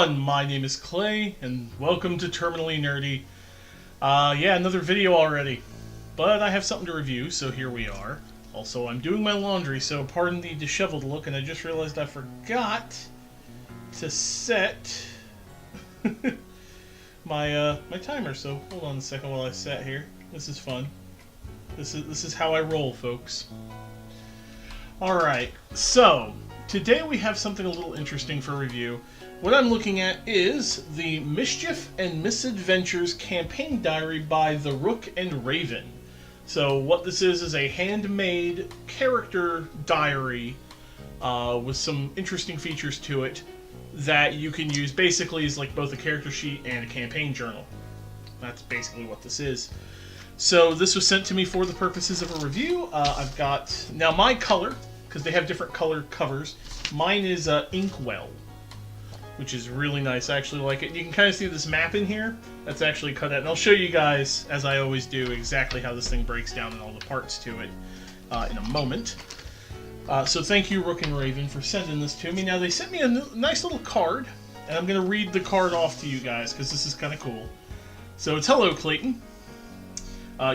everyone, my name is Clay, and welcome to Terminally Nerdy. Yeah, another video already, but I have something to review, so here we are. Also, I'm doing my laundry, so pardon the disheveled look, and I just realized I forgot to set my timer, so hold on a second while I set here. This is fun. This is how I roll, folks. Alright, so today we have something a little interesting for review. What I'm looking at is the Mischief and Misadventures campaign diary by the Rook and Raven. So what this is a handmade character diary with some interesting features to it that you can use basically as like both a character sheet and a campaign journal. That's basically what this is. So this was sent to me for the purposes of a review. I've got, now my color, because they have different color covers, mine is Inkwell, which is really nice. I actually like it. You can kind of see this map in here. That's actually cut out. And I'll show you guys, as I always do, exactly how this thing breaks down and all the parts to it in a moment. So thank you, Rook and Raven, for sending this to me. Now, they sent me a nice little card, and I'm going to read the card off to you guys, because this is kind of cool. So it's, hello, Clayton.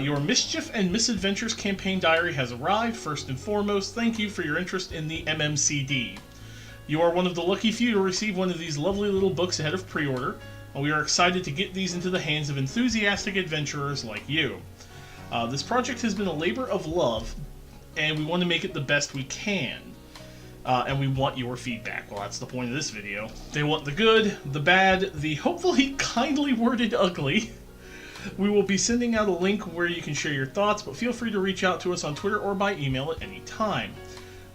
Your Mischief and Misadventures campaign diary has arrived. First and foremost, thank you for your interest in the MMCD. You are one of the lucky few to receive one of these lovely little books ahead of pre-order, and we are excited to get these into the hands of enthusiastic adventurers like you. This project has been a labor of love, and we want to make it the best we can. And we want your feedback. Well, that's the point of this video. They want the good, the bad, the hopefully kindly worded ugly. We will be sending out a link where you can share your thoughts, but feel free to reach out to us on Twitter or by email at any time.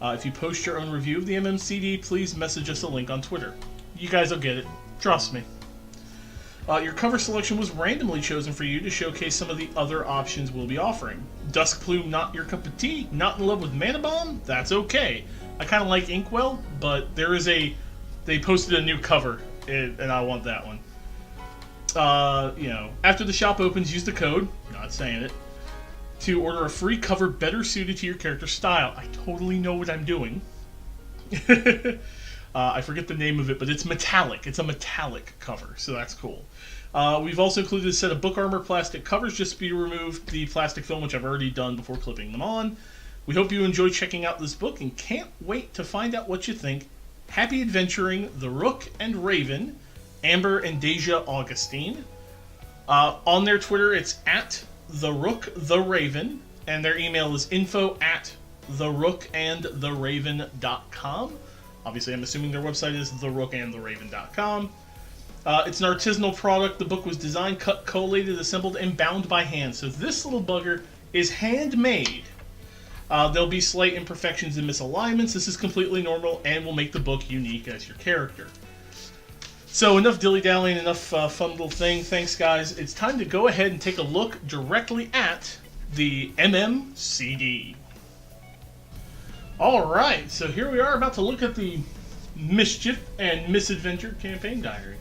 If you post your own review of the MMCD, please message us a link on Twitter. You guys will get it. Trust me. Your cover selection was randomly chosen for you to showcase some of the other options we'll be offering. Dusk Plume, not your cup of tea? Not in love with Mana Bomb? That's okay. I kind of like Inkwell, but there is they posted a new cover, and I want that one. You know, after the shop opens, use the code, not saying it, to order a free cover better suited to your character's style. I totally know what I'm doing. I forget the name of it, but it's metallic. It's a metallic cover, so that's cool. We've also included a set of book armor plastic covers just to be removed the plastic film, which I've already done before clipping them on. We hope you enjoy checking out this book and can't wait to find out what you think. Happy adventuring, the Rook and Raven, Amber and Deja Augustine. On their Twitter, it's at The Rook The Raven, and their email is info@therookandtheraven.com. Obviously, I'm assuming their website is therookandtheraven.com. It's an artisanal product. The book was designed, cut, collated, assembled, and bound by hand. So this little bugger is handmade. There'll be slight imperfections and misalignments. This is completely normal and will make the book unique as your character. So enough dilly-dallying, enough fun little thing. Thanks, guys. It's time to go ahead and take a look directly at the MMCD. Alright, so here we are about to look at the Mischief and Misadventure campaign diary.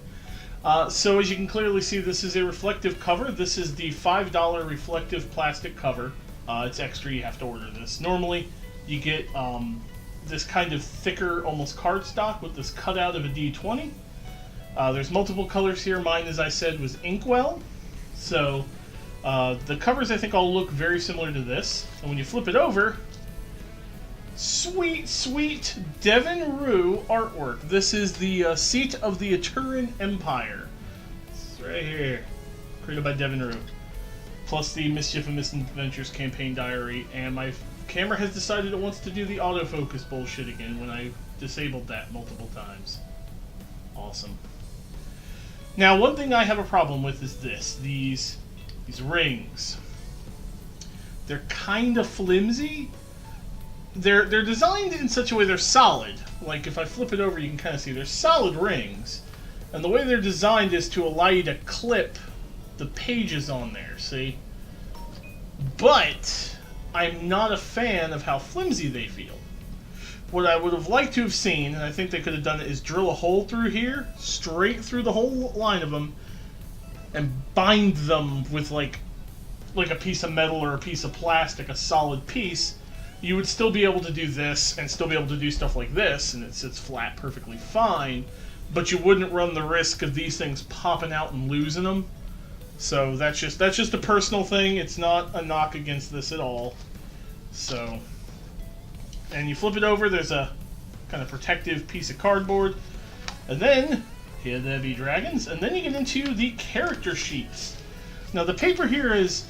So as you can clearly see, this is a reflective cover. This is the $5 reflective plastic cover. It's extra, you have to order this. Normally, you get this kind of thicker, almost cardstock with this cutout of a D20. There's multiple colors here. Mine, as I said, was Inkwell. So the covers, I think, all look very similar to this. And when you flip it over, sweet, sweet Devinru artwork. This is the seat of the Aturan Empire. It's right here. Created by Devinru. Plus the Mischief and Misadventures campaign diary. And my camera has decided it wants to do the autofocus bullshit again when I disabled that multiple times. Awesome. Now, one thing I have a problem with is this. These rings. They're kind of flimsy. They're designed in such a way they're solid. Like, if I flip it over, you can kind of see they're solid rings. And the way they're designed is to allow you to clip the pages on there, see? But I'm not a fan of how flimsy they feel. What I would have liked to have seen, and I think they could have done it, is drill a hole through here, straight through the whole line of them, and bind them with like a piece of metal or a piece of plastic, a solid piece. You would still be able to do this and still be able to do stuff like this, and it sits flat perfectly fine. but you wouldn't run the risk of these things popping out and losing them. So that's just a personal thing. It's not a knock against this at all. So, and you flip it over, there's a kind of protective piece of cardboard. And then, here there be dragons. And then you get into the character sheets. Now the paper here is,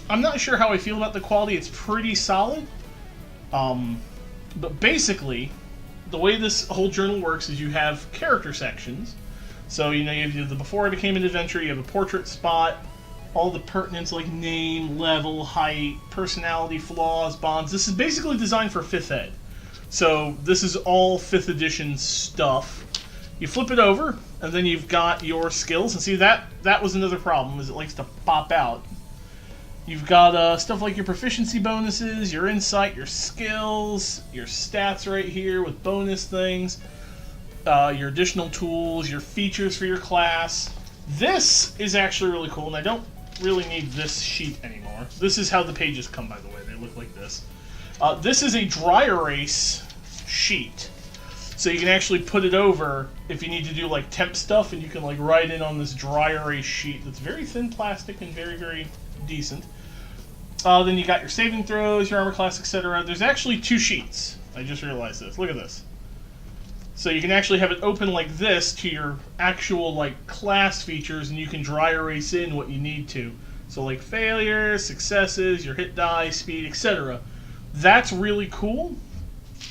I'm not sure how I feel about the quality. It's pretty solid. But basically, the way this whole journal works is you have character sections. So, you know, you have the before I became an adventurer, you have a portrait spot, all the pertinence like name, level, height, personality, flaws, bonds. This is basically designed for 5th ed. So this is all 5th edition stuff. You flip it over, and then you've got your skills. And see, that was another problem, is it likes to pop out. You've got stuff like your proficiency bonuses, your insight, your skills, your stats right here with bonus things. Your additional tools, your features for your class. This is actually really cool, and I don't really need this sheet anymore. This is how the pages come, by the way. They look like this. This is a dry erase sheet. So you can actually put it over if you need to do like temp stuff, and you can like write in on this dry erase sheet that's very thin plastic and very, very decent. Then you got your saving throws, your armor class, etc. There's actually 2 sheets. I just realized this. Look at this. So you can actually have it open like this to your actual like class features, and you can dry erase in what you need to. So like failures, successes, your hit die, speed, etc. That's really cool.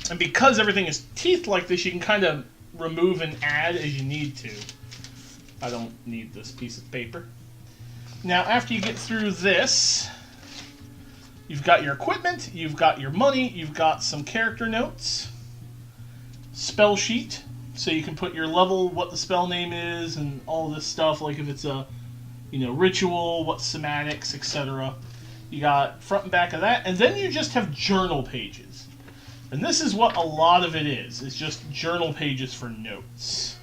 And because everything is teeth like this, you can kind of remove and add as you need to. I don't need this piece of paper. Now after you get through this, you've got your equipment, you've got your money, you've got some character notes. Spell sheet, so you can put your level, what the spell name is, and all this stuff, like if it's a, you know, ritual, what somatics, etc. You got front and back of that, and then you just have journal pages. And this is what a lot of it is. It's just journal pages for notes.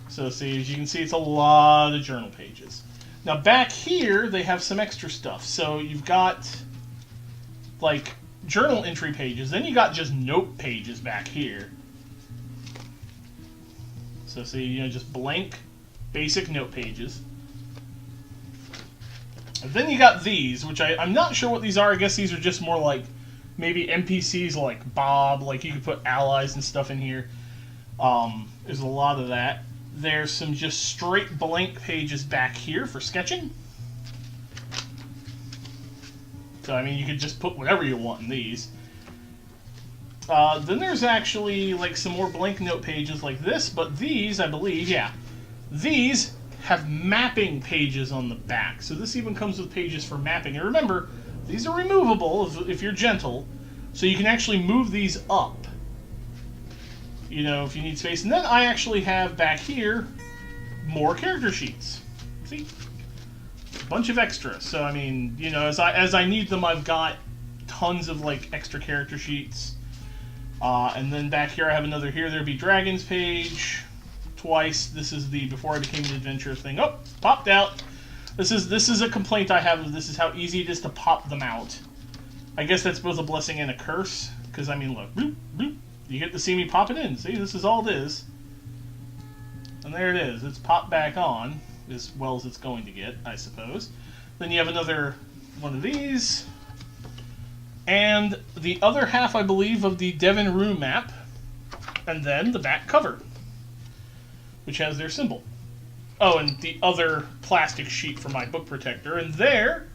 So see, as you can see, it's a lot of journal pages. Now back here, they have some extra stuff. So you've got, like, journal entry pages, then you got just note pages back here. So see, you know, just blank, basic note pages. And then you got these, which I'm not sure what these are. I guess these are just more like maybe NPCs like Bob, like you could put allies and stuff in here. There's a lot of that. There's some just straight blank pages back here for sketching. So, I mean, you could just put whatever you want in these. Then there's actually, like, some more blank note pages like this, but these, I believe, yeah, these have mapping pages on the back. So this even comes with pages for mapping. And remember, these are removable if you're gentle, so you can actually move these up, you know, if you need space. And then I actually have back here more character sheets. See? Bunch of extras. So I mean, you know, as I need them, I've got tons of like extra character sheets. And then back here I have another Here There Be Dragons page. Twice. This is the Before I Became an Adventurer thing. Oh, popped out. This is a complaint I have of this, is how easy it is to pop them out. I guess that's both a blessing and a curse, because I mean, look, bloop, bloop, you get to see me pop it in. See, this is all it is. And there it is. It's popped back on, as well as it's going to get, I suppose. Then you have another one of these. And the other half, I believe, of the Devon Rue map. And then the back cover, which has their symbol. Oh, and the other plastic sheet for my book protector. And there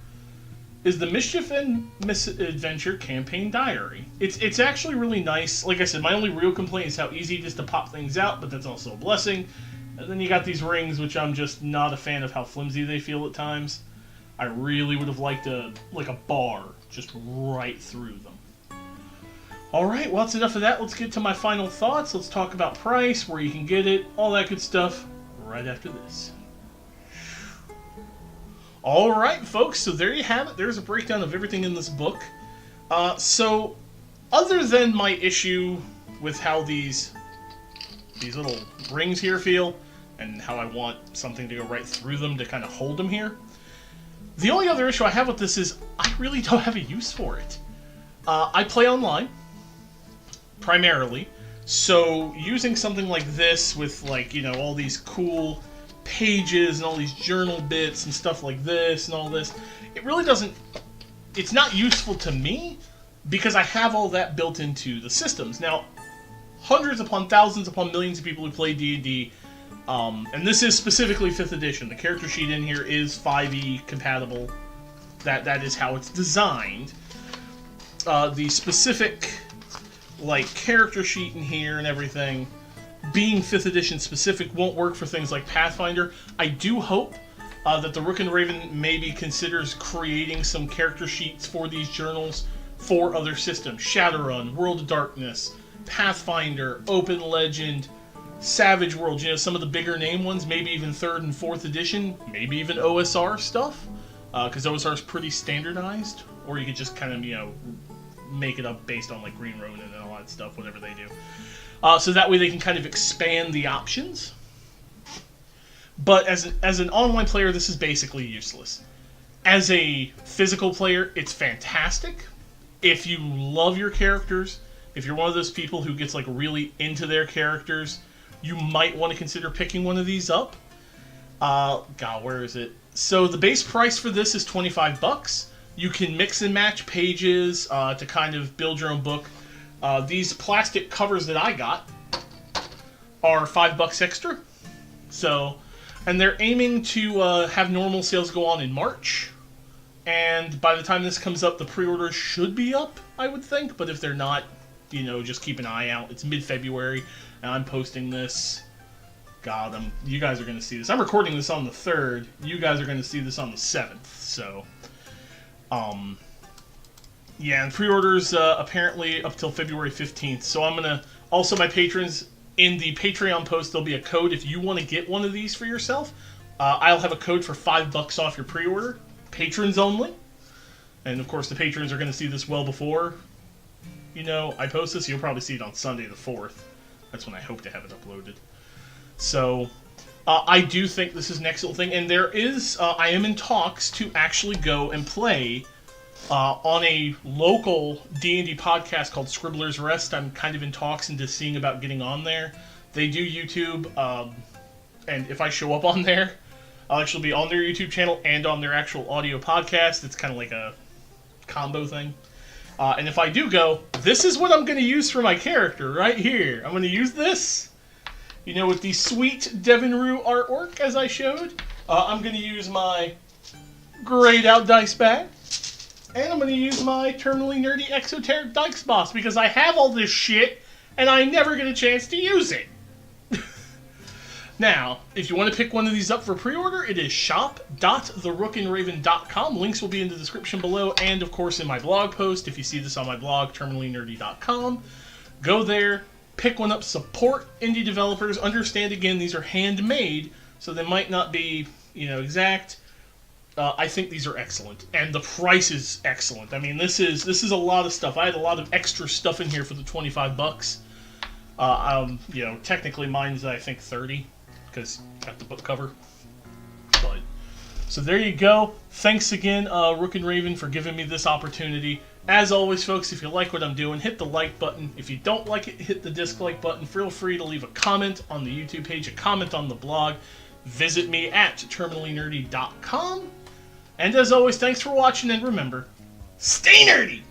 is the Mischief and Misadventure campaign diary. It's actually really nice. Like I said, my only real complaint is how easy it is to pop things out, but that's also a blessing. And then you got these rings, which I'm just not a fan of how flimsy they feel at times. I really would have liked a bar just right through them. Alright, well that's enough of that. Let's get to my final thoughts. Let's talk about price, where you can get it, all that good stuff, right after this. Alright folks, so there you have it. There's a breakdown of everything in this book. So, other than my issue with how these little rings here feel, and how I want something to go right through them to kind of hold them here, the only other issue I have with this is I really don't have a use for it. I play online, primarily. So using something like this with, like, you know, all these cool pages and all these journal bits and stuff like this and all this, it really doesn't, it's not useful to me because I have all that built into the systems. Now, hundreds upon thousands upon millions of people who play D&D, and this is specifically 5th edition. The character sheet in here is 5e compatible. That is how it's designed. The specific, like, character sheet in here and everything, being 5th edition specific, won't work for things like Pathfinder. I do hope that the Rook and Raven maybe considers creating some character sheets for these journals for other systems. Shadowrun, World of Darkness, Pathfinder, Open Legend, Savage World, you know, some of the bigger name ones, maybe even 3rd and 4th edition, maybe even OSR stuff, because OSR is pretty standardized, or you could just kind of, you know, make it up based on, like, Green Ronin and all that stuff, whatever they do. So that way they can kind of expand the options. But as an online player, this is basically useless. As a physical player, it's fantastic. If you love your characters, if you're one of those people who gets, like, really into their characters, you might want to consider picking one of these up. God, where is it? So the base price for this is $25. You can mix and match pages to kind of build your own book. These plastic covers that I got are $5 extra. So, and they're aiming to have normal sales go on in March. And by the time this comes up, the pre-orders should be up, I would think. But if they're not, you know, just keep an eye out. It's mid-February, and I'm posting this. God, you guys are going to see this. I'm recording this on the 3rd. You guys are going to see this on the 7th. So, yeah, and pre-orders apparently up till February 15th. So I'm going to, also my patrons, in the Patreon post, there'll be a code if you want to get one of these for yourself. I'll have a code for $5 off your pre-order. Patrons only. And of course the patrons are going to see this well before, you know, I post this. You'll probably see it on Sunday the 4th. That's when I hope to have it uploaded. So, I do think this is an excellent thing. And there is, I am in talks to actually go and play on a local D&D podcast called Scribbler's Rest. I'm kind of in talks into seeing about getting on there. They do YouTube, and if I show up on there, I'll actually be on their YouTube channel and on their actual audio podcast. It's kind of like a combo thing. And if I do go, this is what I'm going to use for my character right here. I'm going to use this, you know, with the sweet Devinrue artwork as I showed. I'm going to use my grayed out dice bag. And I'm going to use my terminally nerdy exoteric dice box because I have all this shit and I never get a chance to use it. Now, if you want to pick one of these up for pre-order, it is shop.therookandraven.com. Links will be in the description below and, of course, in my blog post. If you see this on my blog, terminallynerdy.com, go there, pick one up, support indie developers. Understand, again, these are handmade, so they might not be, you know, exact. I think these are excellent, and the price is excellent. I mean, this is a lot of stuff. I had a lot of extra stuff in here for the $25. You know, technically mine's, I think, $30. Because got the book cover. But so there you go. Thanks again, Rook and Raven, for giving me this opportunity. As always, folks, if you like what I'm doing, hit the like button. If you don't like it, hit the dislike button. Feel free to leave a comment on the YouTube page, a comment on the blog. Visit me at terminallynerdy.com. And as always, thanks for watching, and remember, stay nerdy!